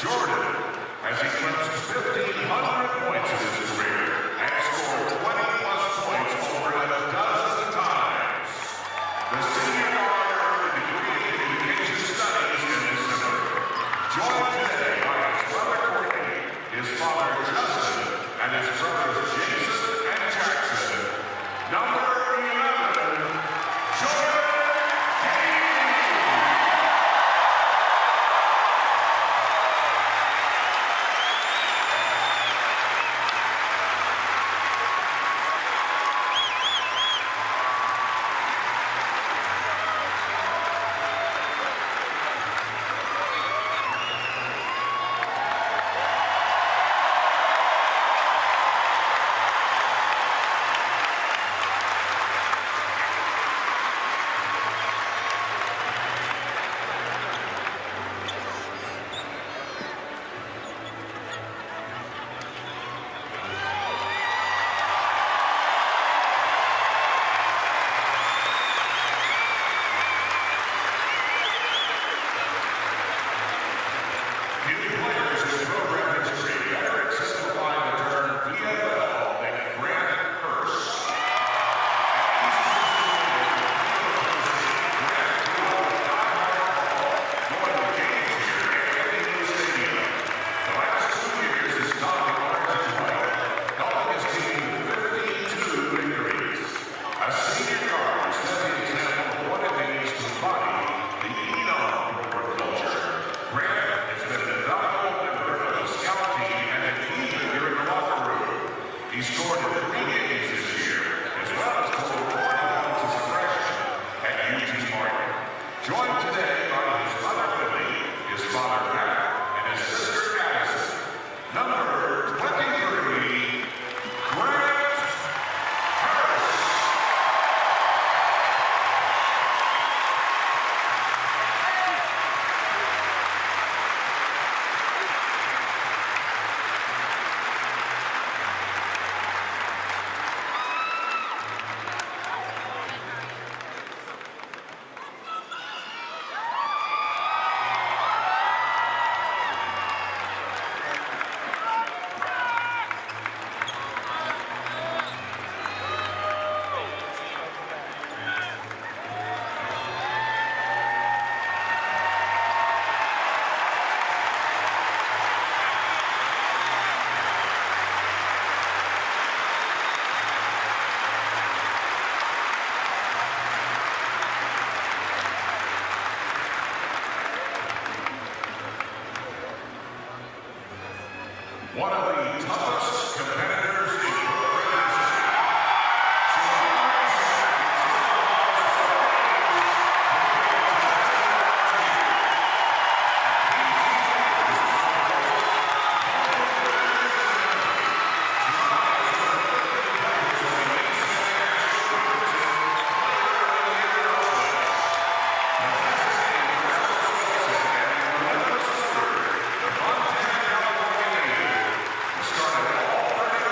Jordan has eclipsed 1,500 points in his career and scored 20-plus points over a dozen times. The senior guard earned a degree in communication studies in December. Joined today by his brother Courtney, his father Justin, and his brothers Jason and Jackson. Number 11, Jordan. One of the toughest competitors in started all 30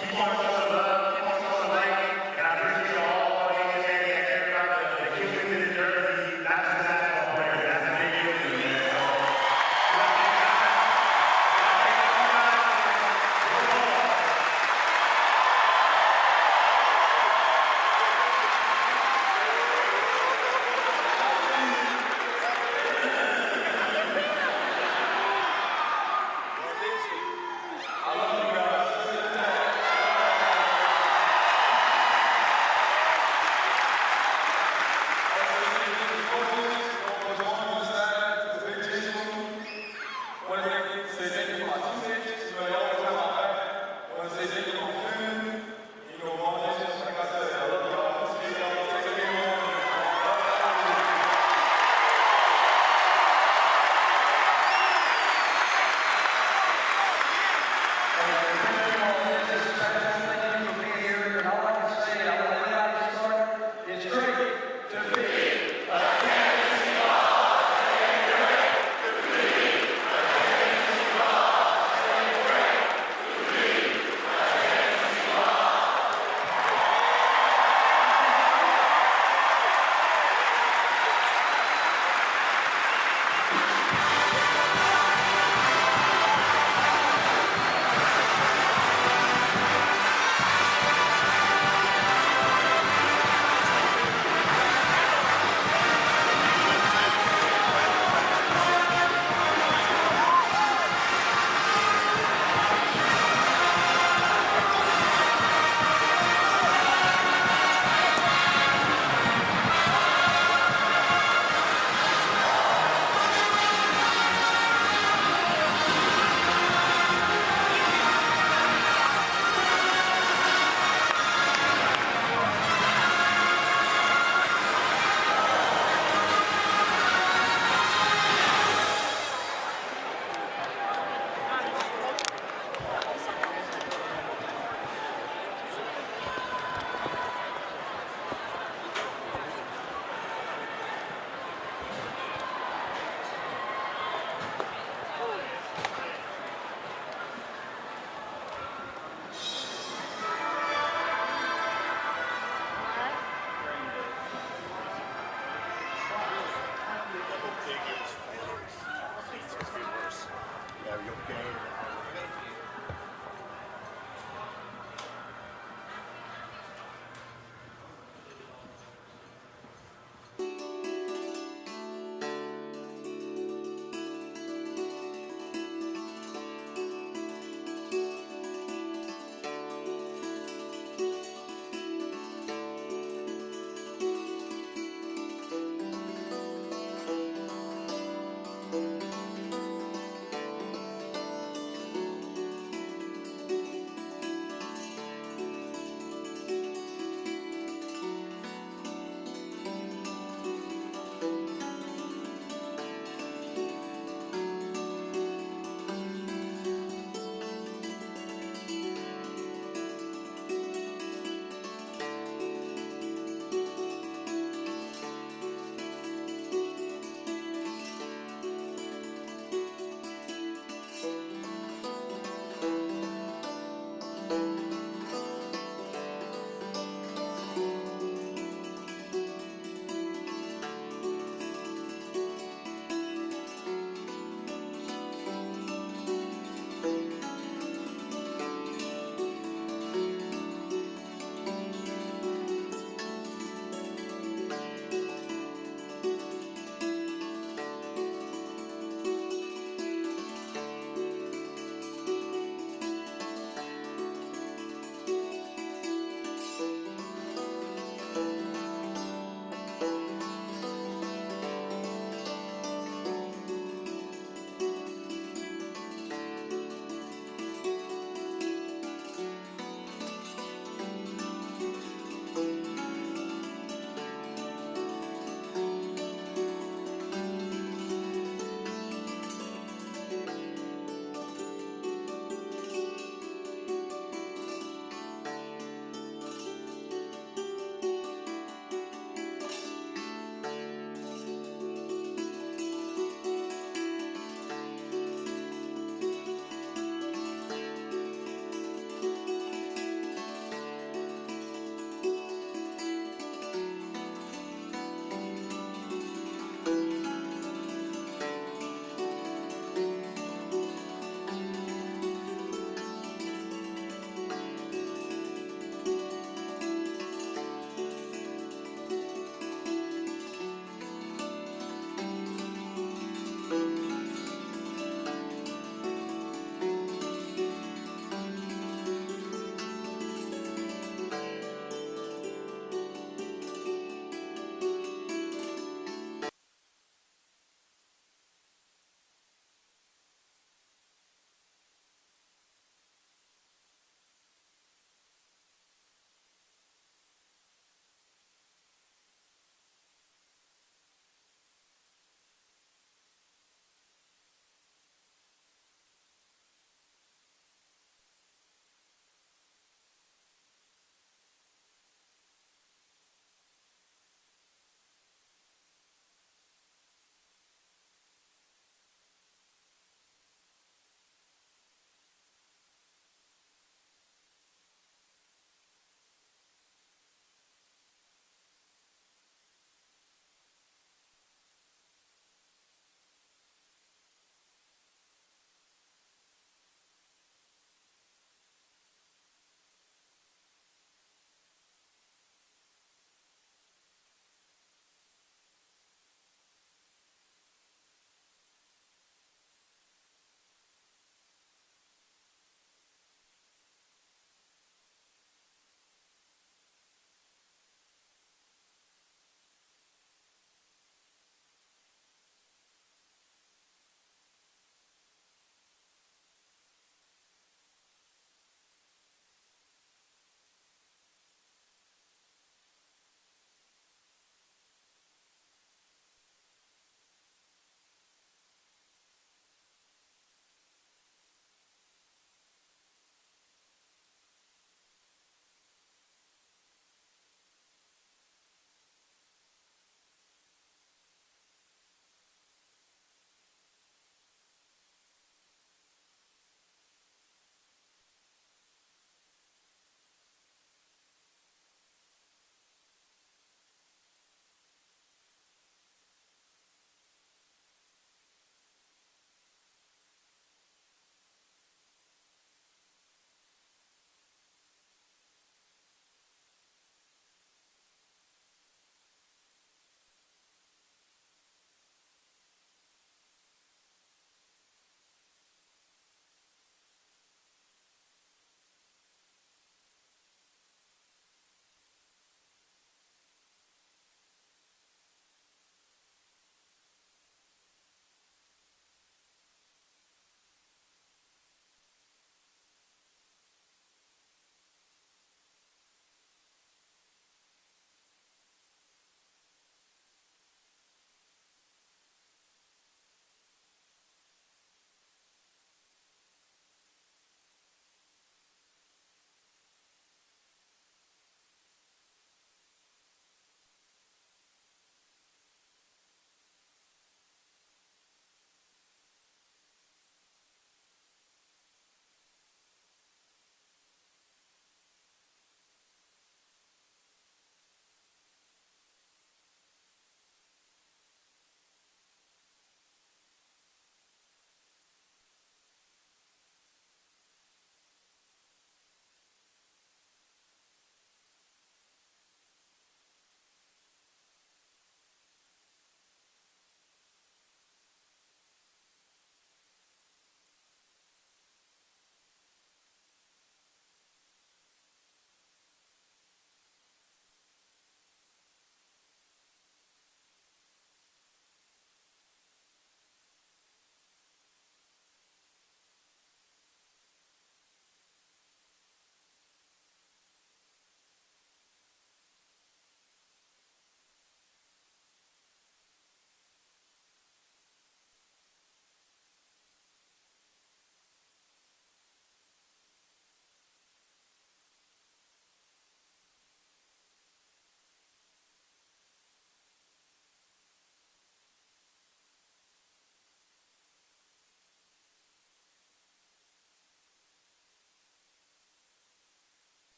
Keep on showing love, and I appreciate all the things that you care about the kids.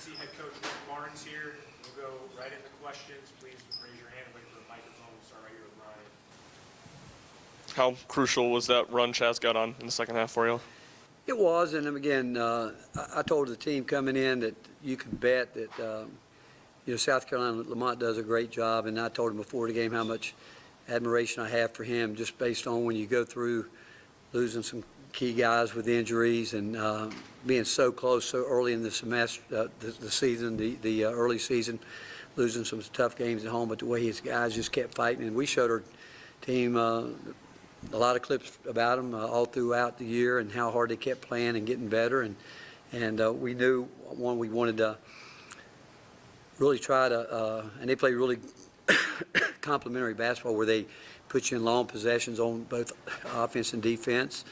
Tennessee head coach Rick Barnes here. We'll go right into questions. Please raise your hand and wait for the microphone. We'll start right here with Ryan. How crucial was that run Chaz got on in the second half for you? It was, and again, I told the team coming in that you could bet that South Carolina Lamont does a great job, and I told him before the game how much admiration I have for him, just based on when you go through losing some key guys with injuries and being so close so early in the semester, the season, the early season, losing some tough games at home, but the way his guys just kept fighting, and we showed our team a lot of clips about them all throughout the year and how hard they kept playing and getting better. And we knew, one, we wanted to really try to, and they play really complimentary basketball where they put you in long possessions on both offense and defense.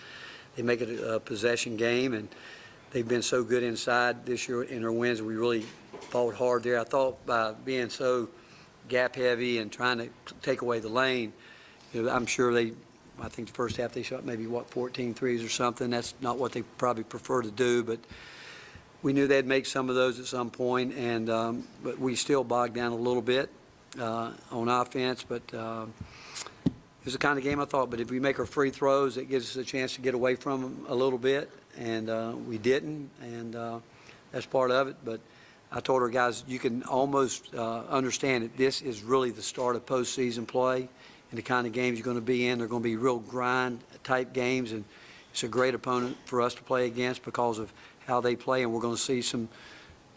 They make it a possession game, and they've been so good inside this year in their wins. We really fought hard there. I thought by being so gap heavy and trying to take away the lane, I'm sure I think the first half they shot maybe, 14 threes or something. That's not what they probably prefer to do, but we knew they'd make some of those at some point, and but we still bogged down a little bit on offense. But it was the kind of game I thought, but if we make our free throws, it gives us a chance to get away from them a little bit, and we didn't, and that's part of it. But I told our guys, you can almost understand that this is really the start of postseason play. And the kind of games you're going to be in, they're going to be real grind-type games, and it's a great opponent for us to play against because of how they play, and we're going to see some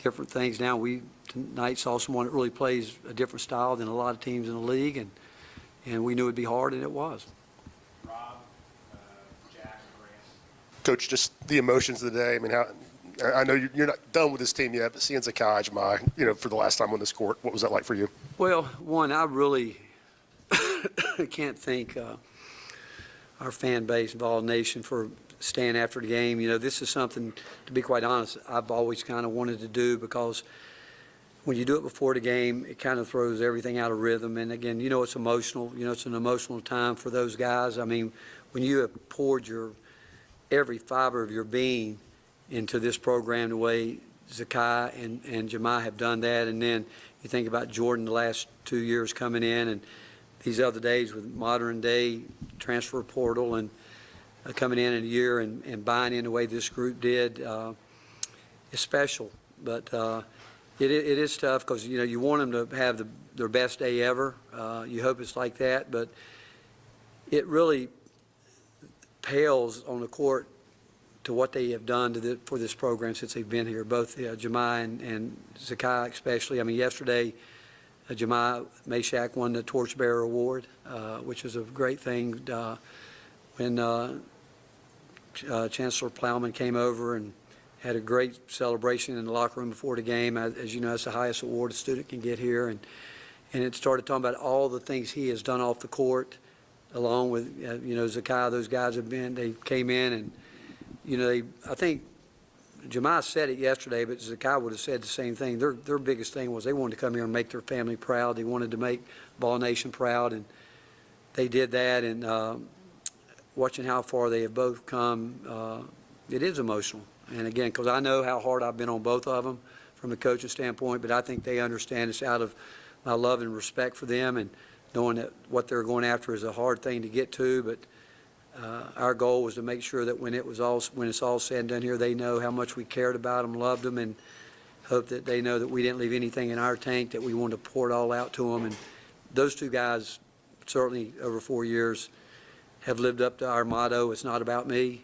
different things now. We tonight saw someone that really plays a different style than a lot of teams in the league, and we knew it would be hard, and it was. Rob, Jack, and Grant. Coach, just the emotions of the day. I mean, I know you're not done with this team yet, but seeing Zakai Jemai, for the last time on this court, what was that like for you? Well, one, I really can't thank our fan base, Vol Nation, for staying after the game. This is something, to be quite honest, I've always kind of wanted to do, because when you do it before the game, it kind of throws everything out of rhythm. And again, it's emotional. It's an emotional time for those guys. I mean, when you have poured every fiber of your being into this program the way Zakai and Jemai have done that, and then you think about Jordan the last 2 years coming in, and these other days with modern day transfer portal and coming in a year and buying in the way this group did is special. But it is tough because, you want them to have their best day ever. You hope it's like that, but it really pales on the court to what they have done for this program since they've been here, both Jemai and Zakai especially. I mean, yesterday, Jemai Meshack won the Torchbearer Award, which was a great thing when Chancellor Plowman came over and had a great celebration in the locker room before the game. As you know, it's the highest award a student can get here. And it started talking about all the things he has done off the court, along with, Zakai. Those guys they came in and, I think Jemai said it yesterday, but Zakai would have said the same thing. Their biggest thing was they wanted to come here and make their family proud. They wanted to make Vol Nation proud, and they did that. And watching how far they have both come, it is emotional. And again, because I know how hard I've been on both of them from a coaching standpoint, but I think they understand it's out of my love and respect for them, and knowing that what they're going after is a hard thing to get to. But our goal was to make sure that when it's all said and done here, they know how much we cared about them, loved them, and hope that they know that we didn't leave anything in our tank, that we wanted to pour it all out to them. And those two guys, certainly over 4 years, have lived up to our motto, it's not about me.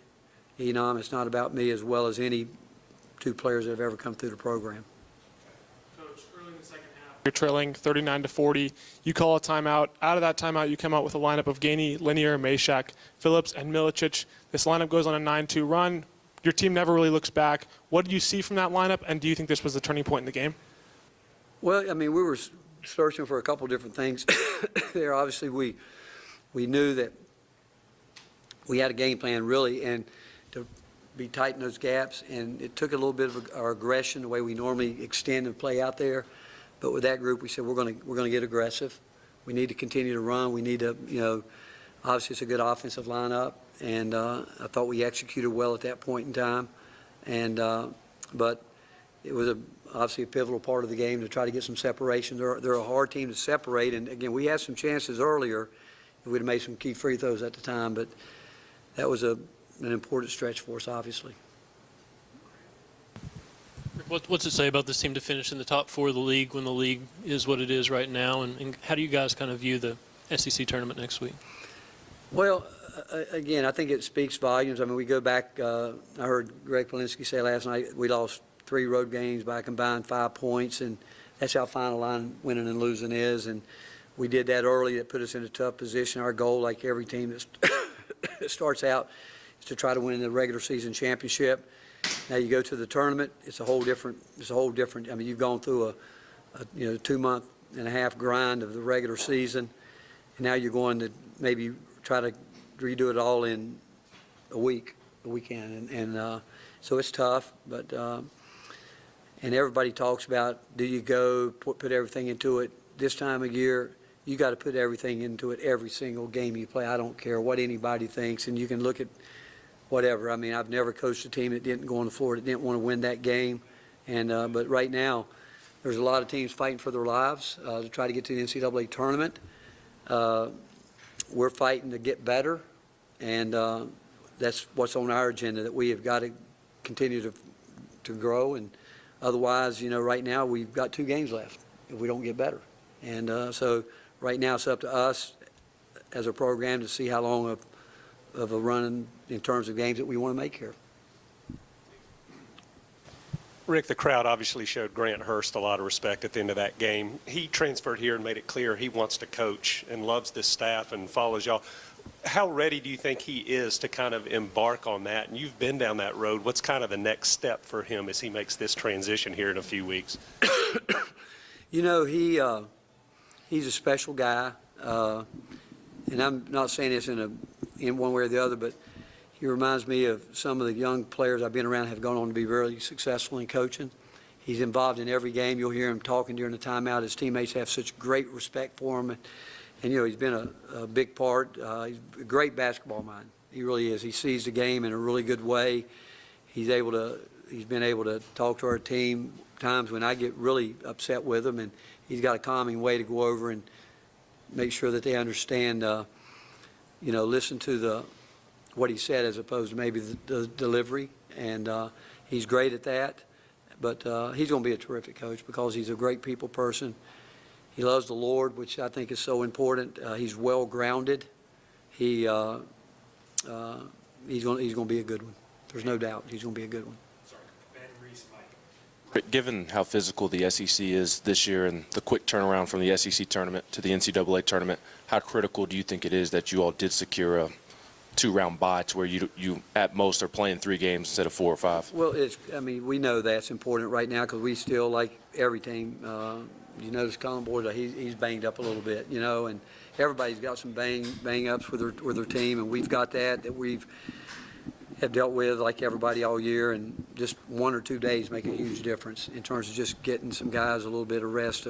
Enom, it's not about me, as well as any two players that have ever come through the program. Coach, early in the second half, You're trailing 39-40. You call a timeout. Out of that timeout, you come out with a lineup of Gainey, Linear, Meshack, Phillips, and Milicic. This lineup goes on a 9-2 run. Your team never really looks back. What do you see from that lineup, and do you think this was the turning point in the game? Well, I mean, we were searching for a couple different things there. Obviously, we knew that we had a game plan, really, and to be tight in those gaps, and it took a little bit of our aggression, the way we normally extend and play out there. But with that group, we said we're going to get aggressive. We need to continue to run. We need to, obviously it's a good offensive lineup, and I thought we executed well at that point in time. And but it was obviously a pivotal part of the game to try to get some separation. They're a hard team to separate, and again, we had some chances earlier if we'd have made some key free throws at the time, but that was an important stretch for us, obviously. What's it say about this team to finish in the top 4 of the league when the league is what it is right now? And how do you guys kind of view the SEC tournament next week? Well, again, I think it speaks volumes. I mean, we go back, I heard Greg Polinsky say last night, we lost 3 road games by a combined 5 points, and that's how final line winning and losing is. And we did that early. That put us in a tough position. Our goal, like every team that starts out, is to try to win the regular season championship. Now you go to the tournament, it's a whole different, I mean, you've gone through a 2.5-month grind of the regular season, and now you're going to maybe try to redo it all in a weekend. And so it's tough, but, and everybody talks about, do you go put everything into it? This time of year, you got to put everything into it every single game you play. I don't care what anybody thinks, and you can look at whatever. I mean, I've never coached a team that didn't go on the floor, that didn't want to win that game. And but right now, there's a lot of teams fighting for their lives to try to get to the NCAA tournament. We're fighting to get better, and that's what's on our agenda, that we have got to continue to grow. And otherwise, right now we've got 2 games left if we don't get better. And so right now it's up to us as a program to see how long of a run in terms of games that we want to make here. Rick, the crowd obviously showed Grant Hurst a lot of respect at the end of that game. He transferred here and made it clear he wants to coach and loves this staff and follows y'all. How ready do you think he is to kind of embark on that? And you've been down that road. What's kind of the next step for him as he makes this transition here in a few weeks? He's a special guy, and I'm not saying this in one way or the other, but he reminds me of some of the young players I've been around have gone on to be very successful in coaching. He's involved in every game. You'll hear him talking during the timeout. His teammates have such great respect for him. And he's been a big part. He's a great basketball mind. He really is. He sees the game in a really good way. He's been able to talk to our team times when I get really upset with him, and he's got a calming way to go over and make sure that they understand, listen to what he said as opposed to maybe the delivery. And he's great at that. But he's going to be a terrific coach because he's a great people person. He loves the Lord, which I think is so important. He's well-grounded. He's going to be a good one. There's no doubt he's going to be a good one. Sorry, Ben, Reese, Mike. Rick, given how physical the SEC is this year and the quick turnaround from the SEC tournament to the NCAA tournament, how critical do you think it is that you all did secure a 2-round bye to where you at most are playing 3 games instead of 4 or 5? Well, we know that's important right now because we still, like every team, you notice Colin Boyd, he's banged up a little bit, and everybody's got some bang-ups with their team, and we've got that we've have dealt with like everybody all year, and just 1 or 2 days make a huge difference in terms of just getting some guys a little bit of rest.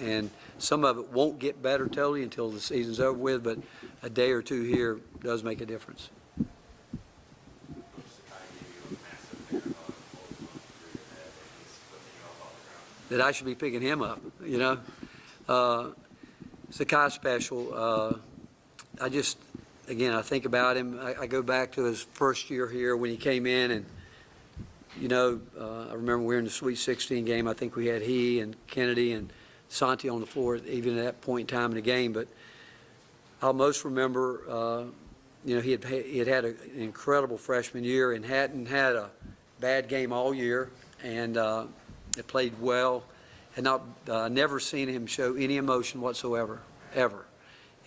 And some of it won't get better totally until the season's over with, but a day or 2 here does make a difference. That I should be picking him up, Sakai special. I think about him. I go back to his first year here when he came in, and I remember we were in the Sweet 16 game. I think we had he and Kennedy and Santi on the floor even at that point in time in the game. But I'll most remember, he had had an incredible freshman year and hadn't had a bad game all year, and it played well. Had not never seen him show any emotion whatsoever, ever.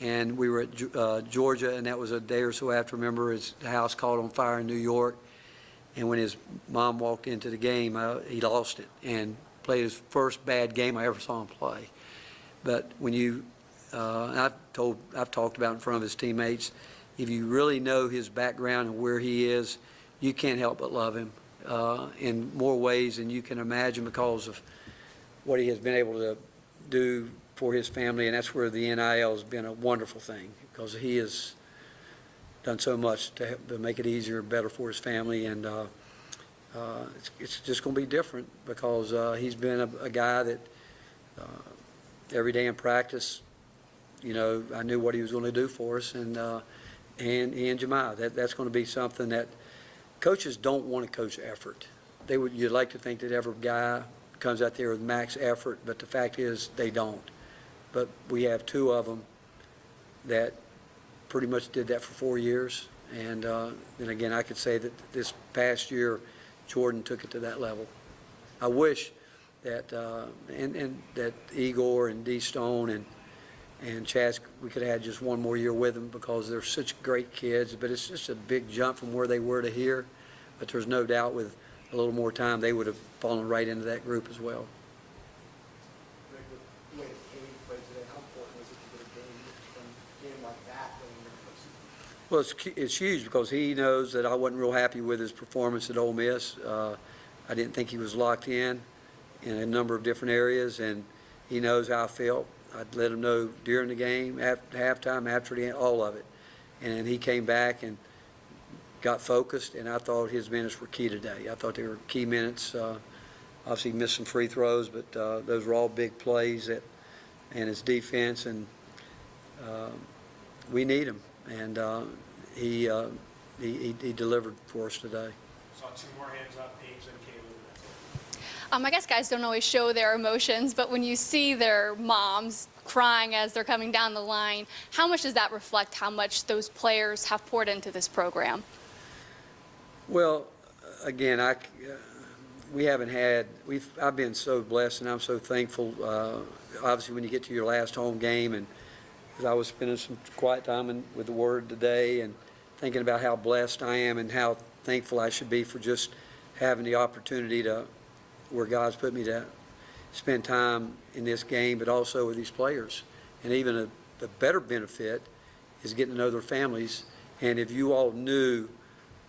And we were at Georgia, and that was a day or so after. Remember, his house caught on fire in New York, and when his mom walked into the game, he lost it and played his first bad game I ever saw him play. But when I've talked about in front of his teammates, if you really know his background and where he is, you can't help but love him in more ways than you can imagine because of what he has been able to do for his family, and that's where the NIL has been a wonderful thing because he has done so much to make it easier and better for his family, and it's just going to be different because he's been a guy that every day in practice, I knew what he was going to do for us, and Jemiah. That's going to be something that coaches don't want to coach effort. You'd like to think that every guy comes out there with max effort, but the fact is they don't. But we have two of them that pretty much did that for 4 years. And then again, I could say that this past year, Jordan took it to that level. I wish that and that Igor and D. Stone and Chaz, we could have had just one more year with them because they're such great kids. But it's just a big jump from where they were to here. But there's no doubt with a little more time, they would have fallen right into that group as well. The way the game played today, how important was it to get a game like that going into the postseason? Well, it's huge because he knows that I wasn't real happy with his performance at Ole Miss. I didn't think he was locked in a number of different areas, and he knows how I felt. I'd let him know during the game, at halftime, after the game, all of it. And he came back and got focused, and I thought his minutes were key today. I thought they were key minutes. Obviously, he missed some free throws, but those were all big plays and his defense, and we need him. And he delivered for us today. Saw two more hands up, Paige and Caleb. I guess guys don't always show their emotions, but when you see their moms crying as they're coming down the line, how much does that reflect how much those players have poured into this program? Well, again, I've been so blessed, and I'm so thankful. Obviously, when you get to your last home game, and I was spending some quiet time with the Word today, and thinking about how blessed I am and how thankful I should be for just having the opportunity where God's put me to spend time in this game, but also with these players. And even a better benefit is getting to know their families. And if you all knew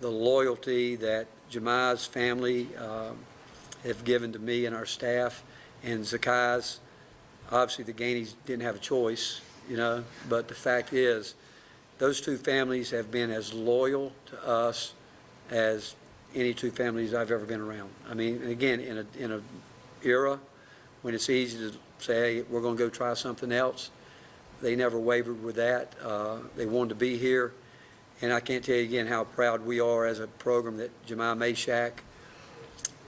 the loyalty that Jemiah's family have given to me and our staff, and Zakai's, obviously the Gainies didn't have a choice, but the fact is those two families have been as loyal to us as any two families I've ever been around. I mean, again, in a era when it's easy to say, hey, we're going to go try something else, they never wavered with that. They wanted to be here. And I can't tell you again how proud we are as a program that Jemiah Meshack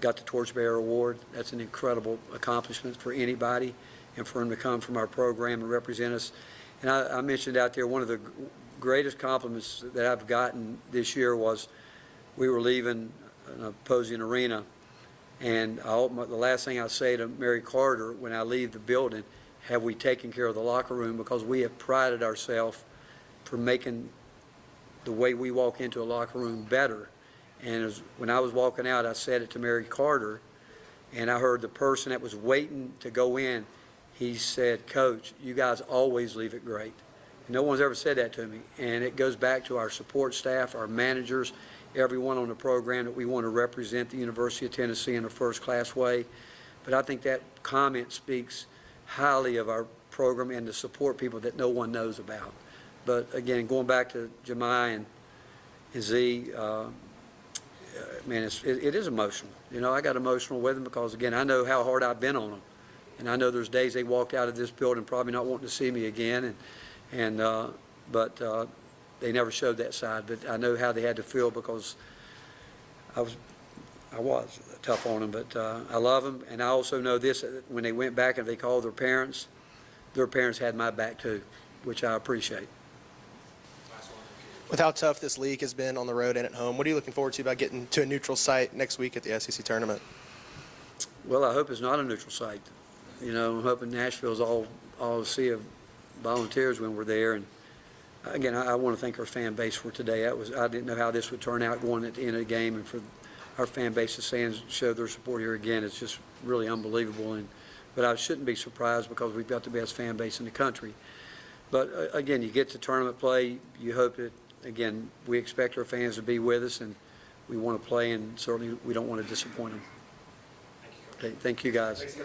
got the Torchbearer Award. That's an incredible accomplishment for anybody, and for him to come from our program and represent us. And I mentioned out there, one of the greatest compliments that I've gotten this year was we were leaving an opposing arena, and the last thing I say to Mary Carter when I leave the building, have we taken care of the locker room? Because we have prided ourselves for making the way we walk into a locker room better. And when I was walking out, I said it to Mary Carter, and I heard the person that was waiting to go in, he said, Coach, you guys always leave it great. And no one's ever said that to me. And it goes back to our support staff, our managers, everyone on the program, that we want to represent the University of Tennessee in a first-class way. But I think that comment speaks highly of our program and the support people that no one knows about. But again, going back to Jemiah and Z, man, it is emotional. I got emotional with them because, again, I know how hard I've been on them. And I know there's days they walked out of this building probably not wanting to see me again. But they never showed that side. But I know how they had to feel because I was tough on them. But I love them. And I also know this, when they went back and they called their parents had my back too, which I appreciate. With how tough this league has been on the road and at home, what are you looking forward to about getting to a neutral site next week at the SEC tournament? Well, I hope it's not a neutral site. I'm hoping Nashville's all sea of volunteers when we're there. And again, I want to thank our fan base for today. I didn't know how this would turn out going at the end of the game, and for our fan base to show their support here again, it's just really unbelievable. But I shouldn't be surprised because we've got the best fan base in the country. But again, you get to tournament play, you hope that, again, we expect our fans to be with us, and we want to play, and certainly we don't want to disappoint them. Okay, thank you, guys.